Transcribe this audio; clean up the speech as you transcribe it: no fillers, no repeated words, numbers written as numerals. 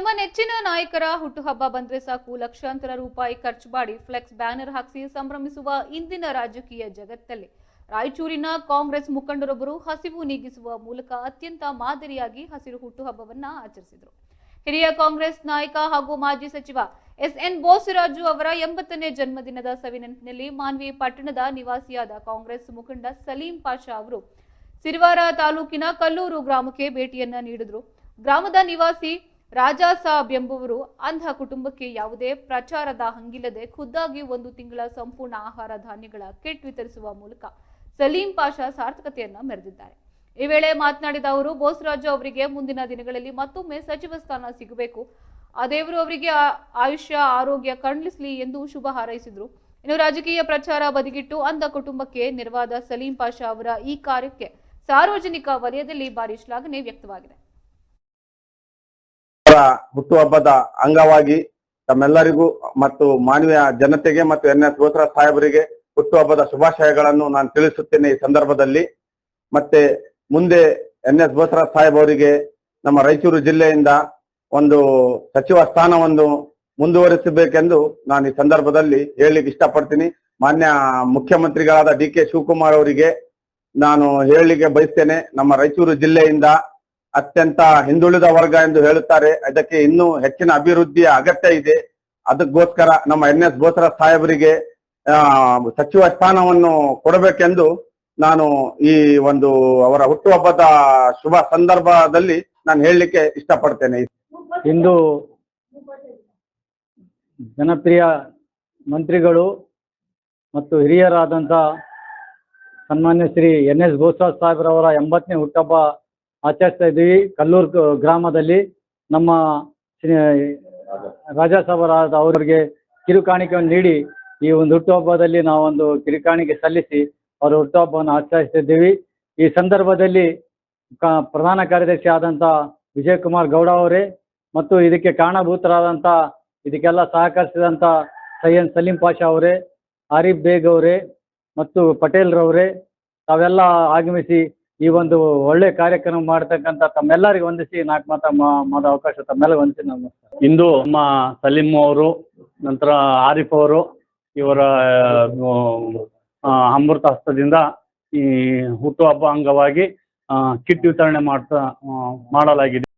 ತಮ್ಮ ನೆಚ್ಚಿನ ನಾಯಕರ ಹುಟ್ಟುಹಬ್ಬ ಬಂದ್ರೆ ಸಾಕು ಲಕ್ಷಾಂತರ ರೂಪಾಯಿ ಖರ್ಚು ಮಾಡಿ ಫ್ಲೆಕ್ಸ್ ಬ್ಯಾನರ್ ಹಾಕಿಸಿ ಸಂಭ್ರಮಿಸುವ ಇಂದಿನ ರಾಜಕೀಯ ಜಗತ್ತಲ್ಲಿ ರಾಯಚೂರಿನ ಕಾಂಗ್ರೆಸ್ ಮುಖಂಡರೊಬ್ಬರು ಹಸಿವು ನೀಗಿಸುವ ಮೂಲಕ ಅತ್ಯಂತ ಮಾದರಿಯಾಗಿ ಹಸಿರು ಹುಟ್ಟುಹಬ್ಬವನ್ನ ಆಚರಿಸಿದರು. ಹಿರಿಯ ಕಾಂಗ್ರೆಸ್ ನಾಯಕ ಹಾಗೂ ಮಾಜಿ ಸಚಿವ ಎಸ್.ಎನ್. ಬೋಸರಾಜು ಅವರ 80ನೇ ಜನ್ಮದಿನದ ಸವಿನೆನಪಿನಲ್ಲಿ ಮಾನ್ವಿ ಪಟ್ಟಣದ ನಿವಾಸಿಯಾದ ಕಾಂಗ್ರೆಸ್ ಮುಖಂಡ ಸಲೀಂ ಪಾಷಾ ಅವರು ಸಿರಿವಾರ ತಾಲೂಕಿನ ಕಲ್ಲೂರು ಗ್ರಾಮಕ್ಕೆ ಭೇಟಿಯನ್ನ ನೀಡಿದರು. ಗ್ರಾಮದ ನಿವಾಸಿ ರಾಜಾ ಸಾಬ್ ಎಂಬುವರು ಅಂಧ ಕುಟುಂಬಕ್ಕೆ ಯಾವುದೇ ಪ್ರಚಾರದ ಹಂಗಿಲ್ಲದೆ ಖುದ್ದಾಗಿ 1 ತಿಂಗಳ ಸಂಪೂರ್ಣ ಆಹಾರ ಧಾನ್ಯಗಳ ಕಿಟ್ ವಿತರಿಸುವ ಮೂಲಕ ಸಲೀಂ ಪಾಷಾ ಸಾರ್ಥಕತೆಯನ್ನ ಮೆರೆದಿದ್ದಾರೆ. ಈ ವೇಳೆ ಮಾತನಾಡಿದ ಅವರು ಬೋಸರಾಜು ಅವರಿಗೆ ಮುಂದಿನ ದಿನಗಳಲ್ಲಿ ಮತ್ತೊಮ್ಮೆ ಸಚಿವ ಸ್ಥಾನ ಸಿಗಬೇಕು, ಆ ದೇವರು ಅವರಿಗೆ ಆಯುಷ್ಯ ಆರೋಗ್ಯ ಕರುಣಿಸಲಿ ಎಂದು ಶುಭ ಹಾರೈಸಿದರು. ಇನ್ನು ರಾಜಕೀಯ ಪ್ರಚಾರ ಬದಿಗಿಟ್ಟು ಅಂಧ ಕುಟುಂಬಕ್ಕೆ ನೆರವಾದ ಸಲೀಂ ಪಾಷಾ ಅವರ ಈ ಕಾರ್ಯಕ್ಕೆ ಸಾರ್ವಜನಿಕ ವಲಯದಲ್ಲಿ ಭಾರಿ ಶ್ಲಾಘನೆ ವ್ಯಕ್ತವಾಗಿದೆ. ಹುಟ್ಟುಹಬ್ಬದ ಅಂಗವಾಗಿ ತಮ್ಮೆಲ್ಲರಿಗೂ ಮತ್ತು ಮಾನವೀಯ ಜನತೆಗೆ ಮತ್ತು ಎನ್.ಎಸ್. ಬೋಸರಾಜ್ ಸಾಹೇಬರಿಗೆ ಹುಟ್ಟುಹಬ್ಬದ ಶುಭಾಶಯಗಳನ್ನು ನಾನು ತಿಳಿಸುತ್ತೇನೆ. ಈ ಸಂದರ್ಭದಲ್ಲಿ ಮತ್ತೆ ಮುಂದೆ ಎನ್.ಎಸ್. ಬೋಸರಾಜ್ ಸಾಹೇಬ್ ಅವರಿಗೆ ನಮ್ಮ ರಾಯಚೂರು ಜಿಲ್ಲೆಯಿಂದ ಒಂದು ಸಚಿವ ಸ್ಥಾನವನ್ನು ಮುಂದುವರಿಸಬೇಕೆಂದು ನಾನು ಈ ಸಂದರ್ಭದಲ್ಲಿ ಹೇಳಲಿಕ್ಕೆ ಇಷ್ಟಪಡ್ತೀನಿ. ಮಾನ್ಯ ಮುಖ್ಯಮಂತ್ರಿಗಳಾದ ಡಿ.ಕೆ. ಶಿವಕುಮಾರ್ ಅವರಿಗೆ ನಾನು ಹೇಳಲಿಕ್ಕೆ ಬಯಸ್ತೇನೆ, ನಮ್ಮ ರಾಯಚೂರು ಜಿಲ್ಲೆಯಿಂದ ಅತ್ಯಂತ ಹಿಂದುಳಿದ ವರ್ಗ ಎಂದು ಹೇಳುತ್ತಾರೆ, ಇದಕ್ಕೆ ಇನ್ನೂ ಹೆಚ್ಚಿನ ಅಭಿವೃದ್ಧಿಯ ಅಗತ್ಯ ಇದೆ. ಅದಕ್ಕೋಸ್ಕರ ನಮ್ಮ ಎನ್.ಎಸ್. ಬೋಸರಾಜ್ ಸಾಹೇಬರಿಗೆ ಸಚಿವ ಸ್ಥಾನವನ್ನು ಕೊಡಬೇಕೆಂದು ನಾನು ಈ ಒಂದು ಅವರ ಹುಟ್ಟುಹಬ್ಬದ ಶುಭ ಸಂದರ್ಭದಲ್ಲಿ ನಾನು ಹೇಳಲಿಕ್ಕೆ ಇಷ್ಟಪಡ್ತೇನೆ. ಇಂದು ಜನಪ್ರಿಯ ಮಂತ್ರಿಗಳು ಮತ್ತು ಹಿರಿಯರಾದಂಥ ಸನ್ಮಾನ್ಯ ಶ್ರೀ ಎನ್.ಎಸ್. ಬೋಸರಾಜ್ ಸಾಹೇಬ್ರವರ 80ನೇ ಹುಟ್ಟುಹಬ್ಬ ಆಚರಿಸ್ತಾ ಇದ್ದೀವಿ. ಕಲ್ಲೂರು ಗ್ರಾಮದಲ್ಲಿ ನಮ್ಮ ರಾಜಾ ಸಾಹೇಬರಾದ ಅವರಿಗೆ ಕಿರುಕಾಣಿಕೆಯನ್ನು ನೀಡಿ ಈ ಒಂದು ಹುಟ್ಟುಹಬ್ಬದಲ್ಲಿ ನಾವೊಂದು ಕಿರುಕಾಣಿಕೆ ಸಲ್ಲಿಸಿ ಅವರ ಹುಟ್ಟುಹಬ್ಬವನ್ನು ಆಚರಿಸ್ತಿದ್ದೀವಿ. ಈ ಸಂದರ್ಭದಲ್ಲಿ ಪ್ರಧಾನ ಕಾರ್ಯದರ್ಶಿ ಆದಂಥ ವಿಜಯಕುಮಾರ್ ಗೌಡ ಅವರೇ ಮತ್ತು ಇದಕ್ಕೆ ಕಾರಣಭೂತರಾದಂಥ ಇದಕ್ಕೆಲ್ಲ ಸಹಕರಿಸಿದಂಥ ಸೈಯದ್ ಸಲೀಂ ಪಾಷಾ ಅವರೇ, ಆರಿಫ್ ಬೇಗ್ ಅವರೇ ಮತ್ತು ಪಟೇಲ್ರವರೇ ತಾವೆಲ್ಲ ಆಗಮಿಸಿ ಈ ಒಂದು ಒಳ್ಳೆ ಕಾರ್ಯಕ್ರಮ ಮಾಡತಕ್ಕಂಥ ತಮ್ಮೆಲ್ಲರಿಗೆ ವಂದಿಸಿ 4 ಮಾತಾಡೋ ಅವಕಾಶ ತಮ್ಮೆಲ್ಲರಿಗೂ ವಂದಿಸಿ ನಮಸ್ಕಾರ. ಇಂದು ನಮ್ಮ ಸಲೀಂ ಅವರು, ನಂತರ ಆರಿಫ್ ಅವರು ಇವರ ಅಮೃತ ಹಸ್ತದಿಂದ ಈ ಹುಟ್ಟುಹಬ್ಬ ಅಂಗವಾಗಿ ಕಿಟ್ ವಿತರಣೆ ಮಾಡಲಾಗಿದೆ.